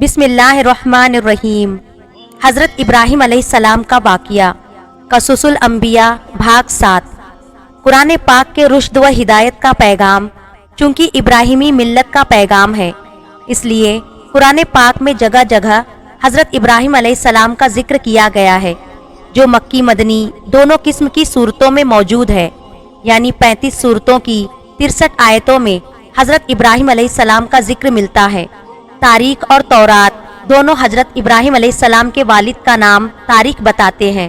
بسم اللہ الرحمن الرحیم۔ حضرت ابراہیم علیہ السلام کا واقعہ، قصص الانبیاء بھاگ 7۔ قرآن پاک کے رشد و ہدایت کا پیغام چونکہ ابراہیمی ملت کا پیغام ہے، اس لیے قرآن پاک میں جگہ جگہ حضرت ابراہیم علیہ السلام کا ذکر کیا گیا ہے، جو مکی مدنی دونوں قسم کی صورتوں میں موجود ہے، یعنی 35 صورتوں کی 63 آیتوں میں حضرت ابراہیم علیہ السلام کا ذکر ملتا ہے۔ تاریخ اور تورات دونوں حضرت ابراہیم علیہ السلام کے والد کا نام تاریخ بتاتے ہیں،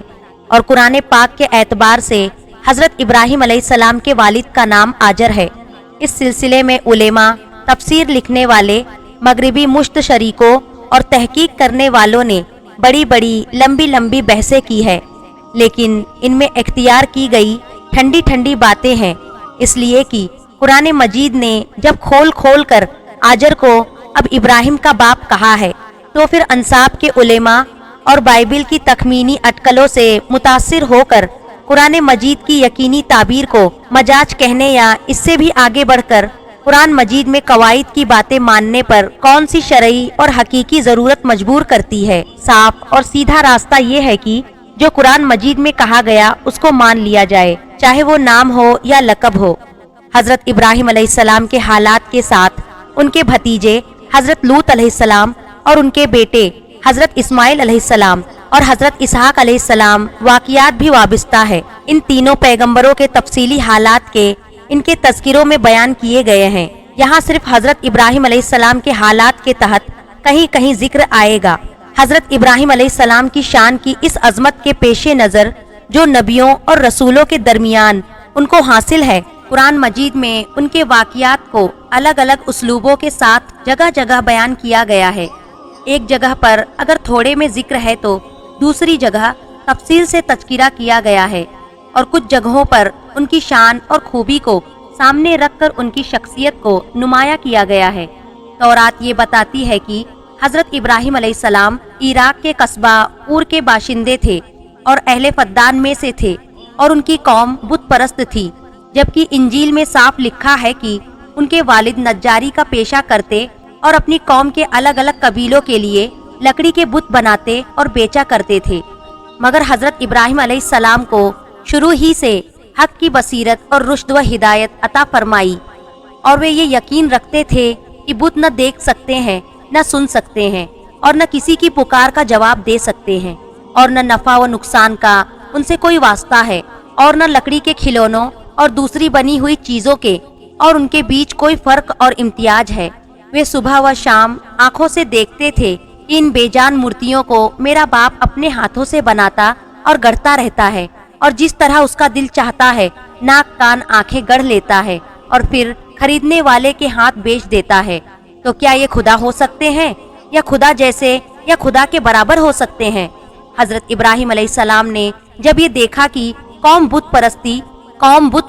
اور قرآن پاک کے اعتبار سے حضرت ابراہیم علیہ السلام کے والد کا نام آجر ہے۔ اس سلسلے میں علماء، تفسیر لکھنے والے، مغربی مستشرقوں اور تحقیق کرنے والوں نے بڑی بڑی لمبی لمبی بحثیں کی ہے، لیکن ان میں اختیار کی گئی ٹھنڈی ٹھنڈی باتیں ہیں، اس لیے کہ قرآن مجید نے جب کھول کھول کر آجر کو اب ابراہیم کا باپ کہا ہے، تو پھر انساب کے علماء اور بائبل کی تخمینی اٹکلوں سے متاثر ہو کر قرآن مجید کی یقینی تعبیر کو مجاز کہنے یا اس سے بھی آگے بڑھ کر قرآن مجید میں قواعد کی باتیں ماننے پر کون سی شرعی اور حقیقی ضرورت مجبور کرتی ہے؟ صاف اور سیدھا راستہ یہ ہے کہ جو قرآن مجید میں کہا گیا اس کو مان لیا جائے، چاہے وہ نام ہو یا لقب ہو۔ حضرت ابراہیم علیہ السلام کے حالات کے ساتھ ان کے بھتیجے حضرت لوط علیہ السلام اور ان کے بیٹے حضرت اسماعیل علیہ السلام اور حضرت اسحاق علیہ السلام واقعات بھی وابستہ ہے۔ ان تینوں پیغمبروں کے تفصیلی حالات کے ان کے تذکروں میں بیان کیے گئے ہیں۔ یہاں صرف حضرت ابراہیم علیہ السلام کے حالات کے تحت کہیں کہیں ذکر آئے گا۔ حضرت ابراہیم علیہ السلام کی شان کی اس عظمت کے پیش نظر جو نبیوں اور رسولوں کے درمیان ان کو حاصل ہے، قرآن مجید میں ان کے واقعات کو الگ الگ اسلوبوں کے ساتھ جگہ جگہ بیان کیا گیا ہے۔ ایک جگہ پر اگر تھوڑے میں ذکر ہے تو دوسری جگہ تفصیل سے تذکرہ کیا گیا ہے، اور کچھ جگہوں پر ان کی شان اور خوبی کو سامنے رکھ کر ان کی شخصیت کو نمایاں کیا گیا ہے۔ تورات یہ بتاتی ہے کہ حضرت ابراہیم علیہ السلام عراق کے قصبہ اور کے باشندے تھے اور اہل فدان میں سے تھے، اور ان کی قوم بت پرست تھی، جبکہ انجیل میں صاف لکھا ہے کہ ان کے والد نجاری کا پیشہ کرتے اور اپنی قوم کے الگ الگ قبیلوں کے لیے لکڑی کے بت بناتے اور بیچا کرتے تھے۔ مگر حضرت ابراہیم علیہ السلام کو شروع ہی سے حق کی بصیرت اور رشد و ہدایت عطا فرمائی، اور وہ یہ یقین رکھتے تھے کہ بت نہ دیکھ سکتے ہیں، نہ سن سکتے ہیں، اور نہ کسی کی پکار کا جواب دے سکتے ہیں، اور نہ نفع و نقصان کا ان سے کوئی واسطہ ہے، اور نہ لکڑی کے کھلونوں اور دوسری بنی ہوئی چیزوں کے اور ان کے بیچ کوئی فرق اور امتیاز ہے۔ وہ صبح و شام آنکھوں سے دیکھتے تھے کہ ان بے جان مورتیوں کو میرا باپ اپنے ہاتھوں سے بناتا اور گڑھتا رہتا ہے، اور جس طرح اس کا دل چاہتا ہے ناک کان آنکھیں گڑھ لیتا ہے اور پھر خریدنے والے کے ہاتھ بیچ دیتا ہے۔ تو کیا یہ خدا ہو سکتے ہیں، یا خدا جیسے یا خدا کے برابر ہو سکتے ہیں؟ حضرت ابراہیم علیہ السلام نے جب یہ دیکھا کہ قوم بت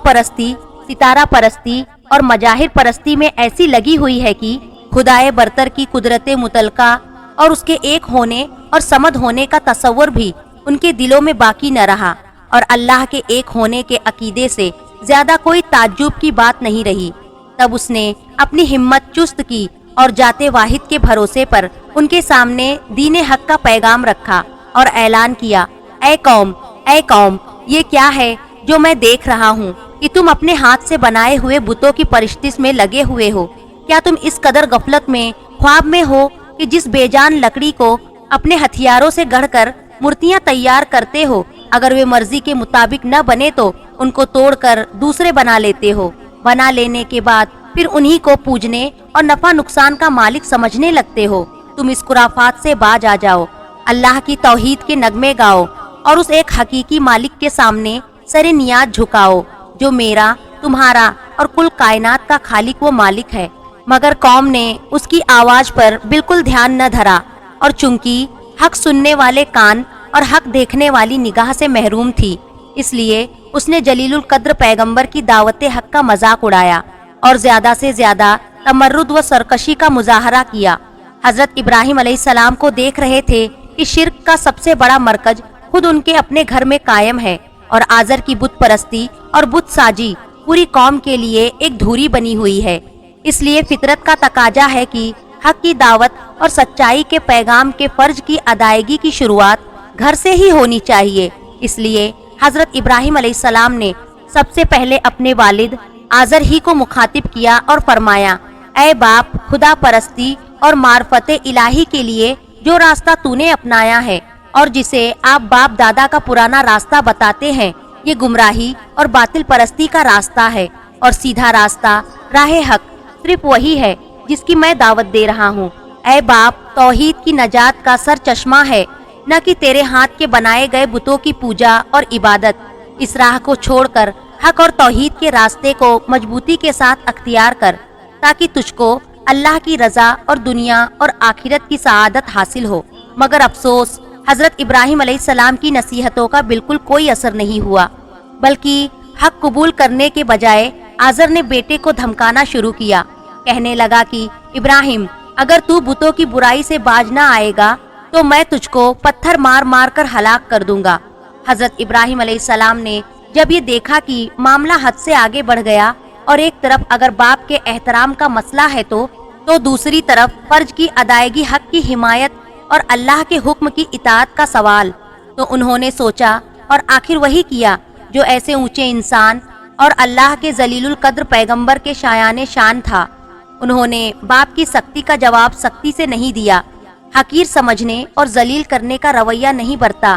پرستی، ستارہ پرستی اور مظاہر پرستی میں ایسی لگی ہوئی ہے کہ خدائے برتر کی قدرت مطلقہ اور اس کے ایک ہونے اور صمد ہونے کا تصور بھی ان کے دلوں میں باقی نہ رہا، اور اللہ کے ایک ہونے کے عقیدے سے زیادہ کوئی تعجب کی بات نہیں رہی، تب اس نے اپنی ہمت چست کی اور ذات واحد کے بھروسے پر ان کے سامنے دین حق کا پیغام رکھا اور اعلان کیا، اے قوم، یہ کیا ہے جو میں دیکھ رہا ہوں کہ تم اپنے ہاتھ سے بنائے ہوئے بتوں کی پرستش میں لگے ہوئے ہو؟ کیا تم اس قدر غفلت میں، خواب میں ہو کہ جس بے جان لکڑی کو اپنے ہتھیاروں سے گڑھ کر مورتیاں تیار کرتے ہو، اگر وہ مرضی کے مطابق نہ بنے تو ان کو توڑ کر دوسرے بنا لیتے ہو، بنا لینے کے بعد پھر انہی کو پوجنے اور نفع نقصان کا مالک سمجھنے لگتے ہو؟ تم اس خرافات سے باز آ جاؤ، اللہ کی توحید کے نغمے گاؤ، اور اس ایک حقیقی مالک کے سامنے سر نیاز جھکاؤ جو میرا، تمہارا اور کل کائنات کا خالق و مالک ہے۔ مگر قوم نے اس کی آواز پر بالکل دھیان نہ دھرا، اور چونکہ حق سننے والے کان اور حق دیکھنے والی نگاہ سے محروم تھی، اس لیے اس نے جلیل القدر پیغمبر کی دعوت حق کا مذاق اڑایا اور زیادہ سے زیادہ تمرد و سرکشی کا مظاہرہ کیا۔ حضرت ابراہیم علیہ السلام کو دیکھ رہے تھے کہ شرک کا سب سے بڑا مرکز خود ان کے اپنے گھر میں قائم ہے، اور آزر کی بت پرستی اور بت ساجی پوری قوم کے لیے ایک دھوری بنی ہوئی ہے۔ اس لیے فطرت کا تقاضا ہے کہ حق کی دعوت اور سچائی کے پیغام کے فرض کی ادائیگی کی شروعات گھر سے ہی ہونی چاہیے۔ اس لیے حضرت ابراہیم علیہ السلام نے سب سے پہلے اپنے والد آزر ہی کو مخاطب کیا اور فرمایا، اے باپ، خدا پرستی اور معرفت الہی کے لیے جو راستہ تو نے اپنایا ہے اور جسے آپ باپ دادا کا پرانا راستہ بتاتے ہیں، یہ گمراہی اور باطل پرستی کا راستہ ہے، اور سیدھا راستہ راہ حق صرف وہی ہے جس کی میں دعوت دے رہا ہوں۔ اے باپ، توحید کی نجات کا سر چشمہ ہے، نہ کہ تیرے ہاتھ کے بنائے گئے بتوں کی پوجا اور عبادت۔ اس راہ کو چھوڑ کر حق اور توحید کے راستے کو مضبوطی کے ساتھ اختیار کر، تاکہ تجھ کو اللہ کی رضا اور دنیا اور آخرت کی سعادت حاصل ہو۔ مگر افسوس، حضرت ابراہیم علیہ السلام کی نصیحتوں کا بالکل کوئی اثر نہیں ہوا، بلکہ حق قبول کرنے کے بجائے آزر نے بیٹے کو دھمکانا شروع کیا۔ کہنے لگا کہ ابراہیم، اگر تو بتوں کی برائی سے باز نہ آئے گا تو میں تجھ کو پتھر مار مار کر ہلاک کر دوں گا۔ حضرت ابراہیم علیہ السلام نے جب یہ دیکھا کہ معاملہ حد سے آگے بڑھ گیا، اور ایک طرف اگر باپ کے احترام کا مسئلہ ہے تو دوسری طرف فرض کی ادائیگی، حق کی حمایت اور اللہ کے حکم کی اطاعت کا سوال، تو انہوں نے سوچا اور آخر وہی کیا جو ایسے اونچے انسان اور اللہ کے ذلیل القدر پیغمبر کے شایان شان تھا۔ انہوں نے باپ کی سختی کا جواب سختی سے نہیں دیا، حقیر سمجھنے اور ذلیل کرنے کا رویہ نہیں برتا،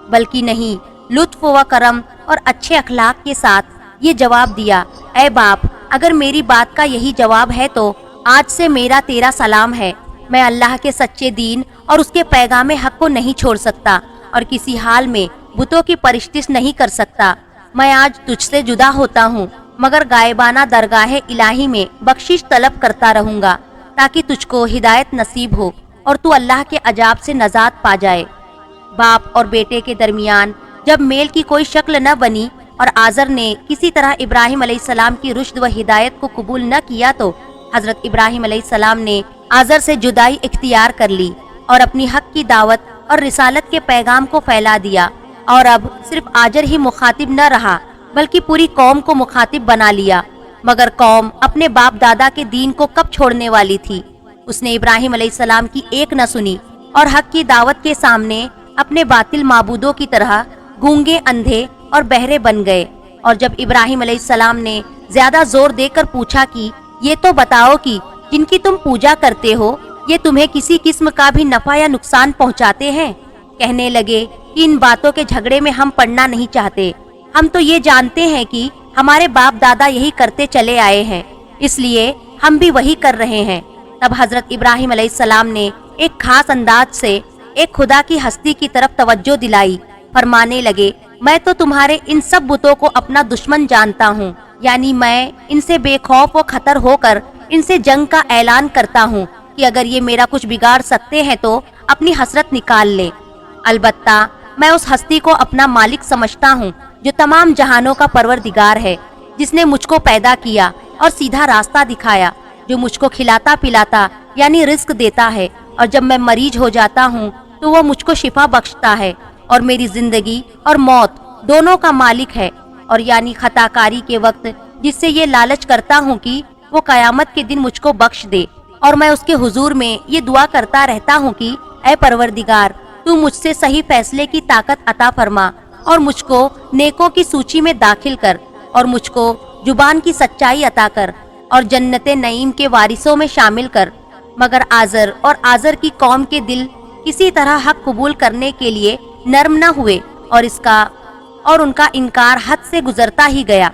بلکہ نہیں، لطف و کرم اور اچھے اخلاق کے ساتھ یہ جواب دیا، اے باپ، اگر میری بات کا یہی جواب ہے تو آج سے میرا تیرا سلام ہے۔ میں اللہ کے سچے دین اور اس کے پیغام حق کو نہیں چھوڑ سکتا، اور کسی حال میں بتوں کی پرستش نہیں کر سکتا۔ میں آج تجھ سے جدا ہوتا ہوں، مگر غائبانہ درگاہ الہی میں بخشش طلب کرتا رہوں گا، تاکہ تجھ کو ہدایت نصیب ہو اور تو اللہ کے عذاب سے نجات پا جائے۔ باپ اور بیٹے کے درمیان جب میل کی کوئی شکل نہ بنی اور آزر نے کسی طرح ابراہیم علیہ السلام کی رشد و ہدایت کو قبول نہ کیا، تو حضرت ابراہیم علیہ السلام نے آزر سے جدائی اختیار کر لی اور اپنی حق کی دعوت اور رسالت کے پیغام کو پھیلا دیا، اور اب صرف آزر ہی مخاطب نہ رہا بلکہ پوری قوم کو مخاطب بنا لیا۔ مگر قوم اپنے باپ دادا کے دین کو کب چھوڑنے والی تھی؟ اس نے ابراہیم علیہ السلام کی ایک نہ سنی، اور حق کی دعوت کے سامنے اپنے باطل معبودوں کی طرح گونگے، اندھے اور بہرے بن گئے۔ اور جب ابراہیم علیہ السلام نے زیادہ زور دے کر پوچھا کہ یہ تو بتاؤ کہ جن کی تم پوجا کرتے ہو، یہ تمہیں کسی قسم کا بھی نفع یا نقصان پہنچاتے ہیں؟ کہنے لگے کہ ان باتوں کے جھگڑے میں ہم پڑنا نہیں چاہتے، ہم تو یہ جانتے ہیں کہ ہمارے باپ دادا یہی کرتے چلے آئے ہیں، اس لیے ہم بھی وہی کر رہے ہیں۔ تب حضرت ابراہیم علیہ السلام نے ایک خاص انداز سے ایک خدا کی ہستی کی طرف توجہ دلائی، فرمانے لگے، میں تو تمہارے ان سب بتوں کو اپنا دشمن جانتا ہوں، یعنی میں ان سے بے خوف و خطر ہو کر ان سے جنگ کا اعلان کرتا ہوں کہ اگر یہ میرا کچھ بگاڑ سکتے ہیں تو اپنی حسرت نکال لیں۔ البتہ میں اس ہستی کو اپنا مالک سمجھتا ہوں جو تمام جہانوں کا پروردگار ہے، جس نے مجھ کو پیدا کیا اور سیدھا راستہ دکھایا، جو مجھ کو کھلاتا پلاتا یعنی رزق دیتا ہے، اور جب میں مریض ہو جاتا ہوں تو وہ مجھ کو شفا بخشتا ہے، اور میری زندگی اور موت دونوں کا مالک ہے، اور یعنی خطا کاری کے وقت جس سے یہ لالچ کرتا ہوں کہ وہ قیامت کے دن مجھ کو بخش دے، اور میں اس کے حضور میں یہ دعا کرتا رہتا ہوں کہ اے پروردگار، تو مجھ سے صحیح فیصلے کی طاقت عطا فرما، اور مجھ کو نیکوں کی سوچی میں داخل کر، اور مجھ کو زبان کی سچائی عطا کر، اور جنت نعیم کے وارثوں میں شامل کر۔ مگر آزر اور آزر کی قوم کے دل کسی طرح حق قبول کرنے کے لیے نرم نہ ہوئے، اور ان کا انکار حد سے گزرتا ہی گیا۔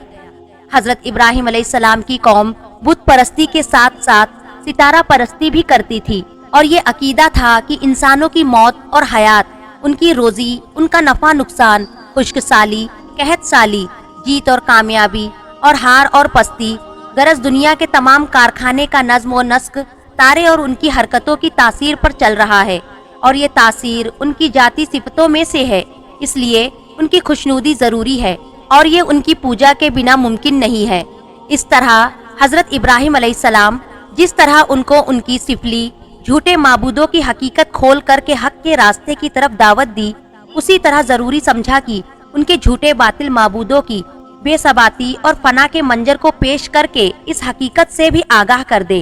حضرت ابراہیم علیہ السلام کی قوم بت پرستی کے ساتھ ساتھ ستارہ پرستی بھی کرتی تھی، اور یہ عقیدہ تھا کہ انسانوں کی موت اور حیات، ان کی روزی، ان کا نفع نقصان، خشک سالی، قحط سالی، جیت اور کامیابی، اور ہار اور پستی، غرض دنیا کے تمام کارخانے کا نظم و نسق تارے اور ان کی حرکتوں کی تاثیر پر چل رہا ہے، اور یہ تاثیر ان کی ذاتی صفتوں میں سے ہے، اس لیے ان کی خوشنودی ضروری ہے، اور یہ ان کی پوجا کے بنا ممکن نہیں ہے۔ اس طرح حضرت ابراہیم علیہ السلام جس طرح ان کو ان کی سفلی جھوٹے معبودوں کی حقیقت کھول کر کے حق کے راستے کی طرف دعوت دی، اسی طرح ضروری سمجھا کہ ان کے جھوٹے باطل معبودوں کی بے ثباتی اور فنا کے منظر کو پیش کر کے اس حقیقت سے بھی آگاہ کر دے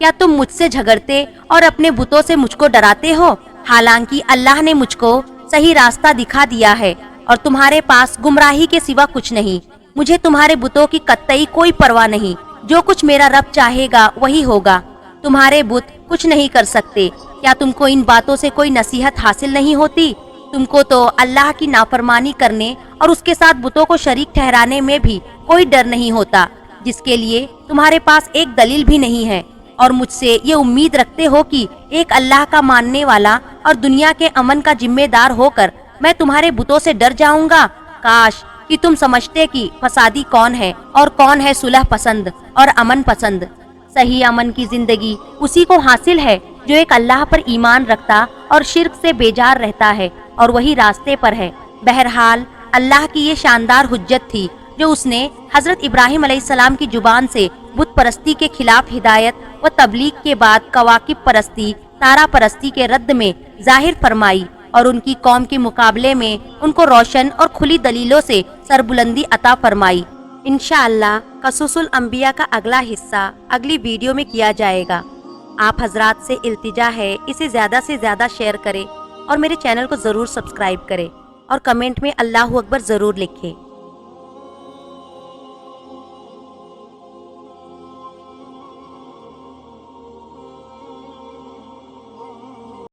کیا تم مجھ سے جھگڑتے اور اپنے بتوں سے مجھ کو ڈراتے ہو؟ حالانکہ اللہ نے مجھ کو صحیح راستہ دکھا دیا ہے اور تمہارے پاس گمراہی کے سوا کچھ نہیں۔ مجھے تمہارے بتوں کی قطعی کوئی پرواہ نہیں، جو کچھ میرا رب چاہے گا وہی ہوگا۔ تمہارے بت کچھ نہیں کر سکتے۔ کیا تم کو ان باتوں سے کوئی نصیحت حاصل نہیں ہوتی؟ تم کو تو اللہ کی نافرمانی کرنے اور اس کے ساتھ بتوں کو شریک ٹھہرانے میں بھی کوئی ڈر نہیں ہوتا، جس کے لیے تمہارے پاس ایک دلیل بھی نہیں ہے، اور مجھ سے یہ امید رکھتے ہو کہ ایک اللہ کا ماننے والا اور دنیا کے امن کا ذمہ دار ہو کر میں تمہارے بتوں سے ڈر جاؤں گا۔ کاش کہ تم سمجھتے کہ فسادی کون ہے اور کون ہے صلح پسند اور امن پسند۔ صحیح امن کی زندگی اسی کو حاصل ہے جو ایک اللہ پر ایمان رکھتا اور شرک سے بیزار رہتا ہے اور وہی راستے پر ہے۔ بہرحال اللہ کی یہ شاندار حجت تھی جو اس نے حضرت ابراہیم علیہ السلام کی زبان سے بت پرستی کے خلاف ہدایت و تبلیغ کے بعد کواکب پرستی، تارا پرستی کے رد میں ظاہر فرمائی اور ان کی قوم کے مقابلے میں ان کو روشن اور کھلی دلیلوں سے سربلندی عطا فرمائی۔ انشاءاللہ قصص الانبیاء کا اگلا حصہ اگلی ویڈیو میں کیا جائے گا۔ آپ حضرات سے التجا ہے اسے زیادہ سے زیادہ شیئر کریں اور میرے چینل کو ضرور سبسکرائب کریں اور کمنٹ میں اللہ اکبر ضرور لکھیں۔